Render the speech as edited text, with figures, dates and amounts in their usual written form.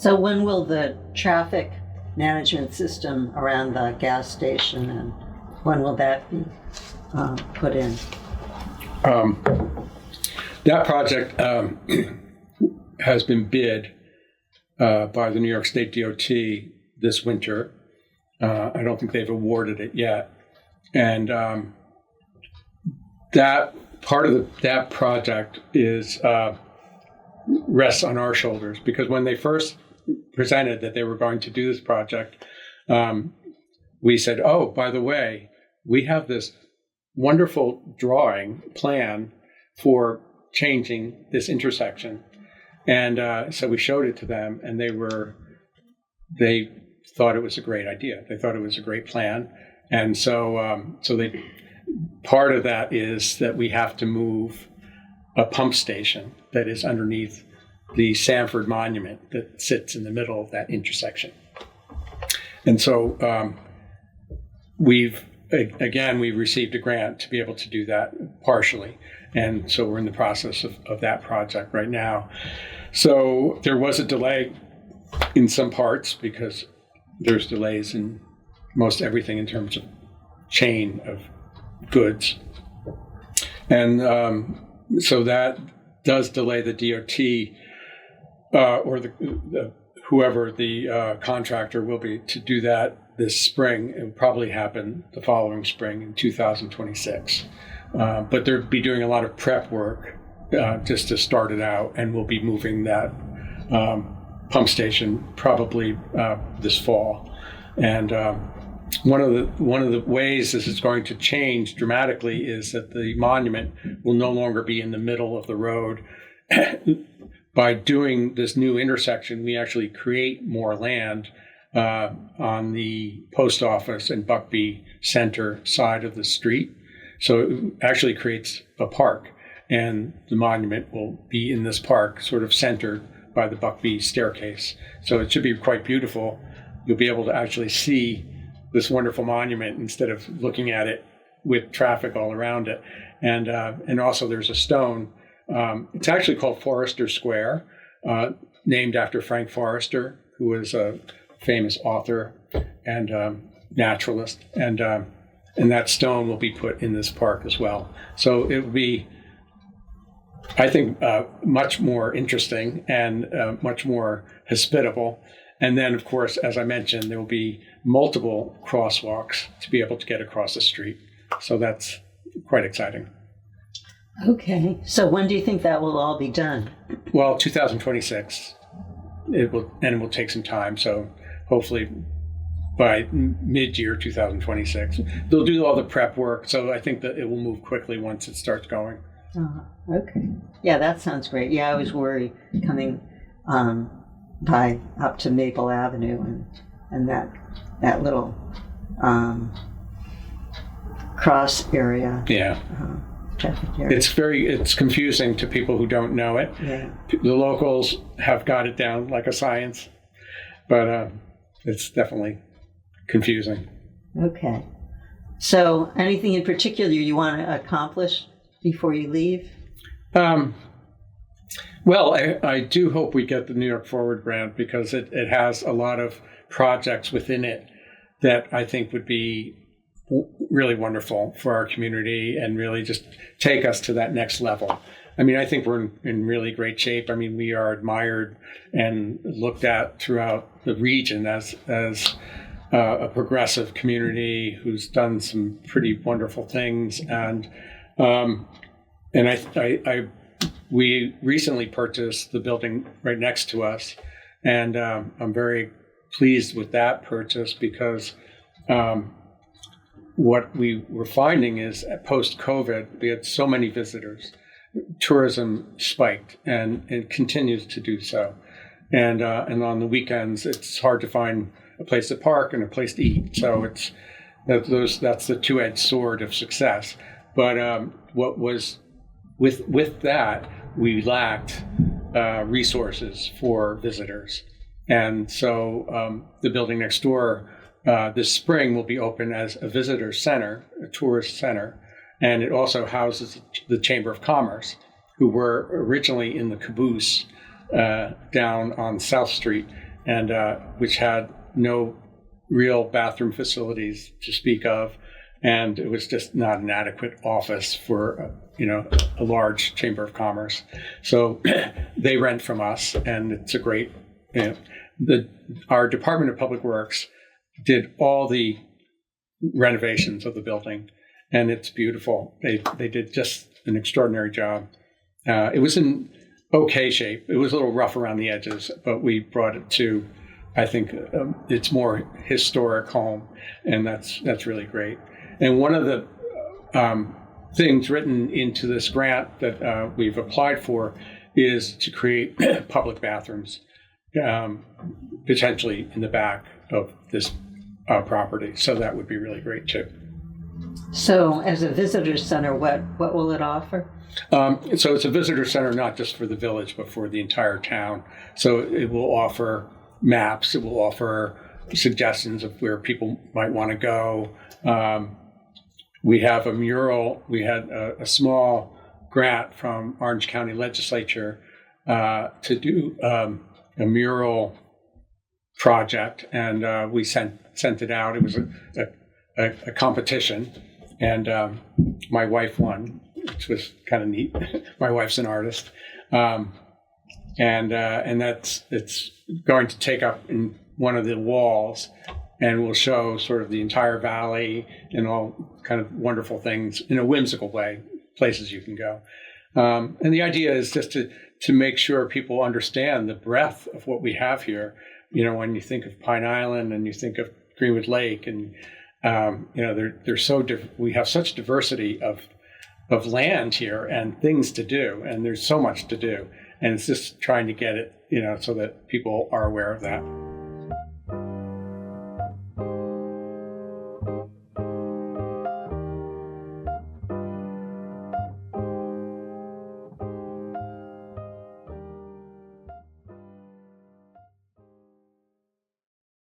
So when will the traffic management system around the gas station, and when will that be put in? That project has been bid by the New York State DOT this winter. I don't think they've awarded it yet. And that part of that project is rests on our shoulders, because when they first presented that they were going to do this project, we said, oh, by the way, we have this wonderful drawing plan for changing this intersection. And so we showed it to them, and they thought it was a great idea. They thought it was a great plan. And so part of that is that we have to move a pump station that is underneath the Sanford Monument that sits in the middle of that intersection. And so we've received a grant to be able to do that partially. And so we're in the process of that project right now. So there was a delay in some parts because there's delays in most everything in terms of chain of goods. And so that does delay the DOT or whoever the contractor will be to do that this spring. It will probably happen the following spring in 2026. But they'll be doing a lot of prep work just to start it out, and we'll be moving that pump station probably this fall. And one of the ways this is going to change dramatically is that the monument will no longer be in the middle of the road. By doing this new intersection, we actually create more land on the post office and Buckbee Center side of the street. So it actually creates a park, and the monument will be in this park, sort of centered by the Buckbee staircase. So it should be quite beautiful. You'll be able to actually see this wonderful monument instead of looking at it with traffic all around it. And also there's a stone. It's actually called Forester Square, named after Frank Forester, who was a famous author and naturalist. And that stone will be put in this park as well. So it will be, I think, much more interesting and much more hospitable. And then, of course, as I mentioned, there will be multiple crosswalks to be able to get across the street. So that's quite exciting. Okay. So when do you think that will all be done? Well, 2026. It will take some time. So hopefully by mid-year 2026. They'll do all the prep work. So I think that it will move quickly once it starts going. Okay. Yeah, that sounds great. Yeah, I always worry coming by up to Maple Avenue and that little cross area. Yeah. Traffic area. It's confusing to people who don't know it. Yeah. The locals have got it down like a science, but it's definitely confusing. Okay. So anything in particular you want to accomplish before you leave? Well, I do hope we get the New York Forward grant, because it has a lot of projects within it that I think would be really wonderful for our community and really just take us to that next level. I mean, I think we're in really great shape. I mean, we are admired and looked at throughout the region as a progressive community who's done some pretty wonderful things. And we recently purchased the building right next to us, and I'm very pleased with that purchase, because what we were finding is post-COVID, we had so many visitors. Tourism spiked, and it continues to do so. And on the weekends, it's hard to find a place to park and a place to eat. So that's the two-edged sword of success. But what was with that, we lacked resources for visitors. And so the building next door this spring will be open as a visitor center, a tourist center. And it also houses the Chamber of Commerce, who were originally in the caboose down on South Street. and which had no real bathroom facilities to speak of, and it was just not an adequate office for a large chamber of commerce. So they rent from us, and it's a great. Our Department of Public Works did all the renovations of the building, and it's beautiful. They did just an extraordinary job. It was in okay shape. It was a little rough around the edges, but we brought it to, I think, its more historic home, and that's really great. And one of the things written into this grant that we've applied for is to create public bathrooms, potentially in the back of this property. So that would be really great too. So as a visitor center, what will it offer? So it's a visitor center not just for the village, but for the entire town. So it will offer maps. It will offer suggestions of where people might want to go. We have a mural. We had a small grant from Orange County Legislature to do a mural project, and we sent it out. It was a competition, and my wife won, which was kind of neat. My wife's an artist, and it's going to take up in one of the walls, and will show sort of the entire valley and all kind of wonderful things in a whimsical way, places you can go. And the idea is just to make sure people understand the breadth of what we have here. When you think of Pine Island and you think of Greenwood Lake, and they're so we have such diversity of land here and things to do, and there's so much to do, and it's just trying to get it so that people are aware of that.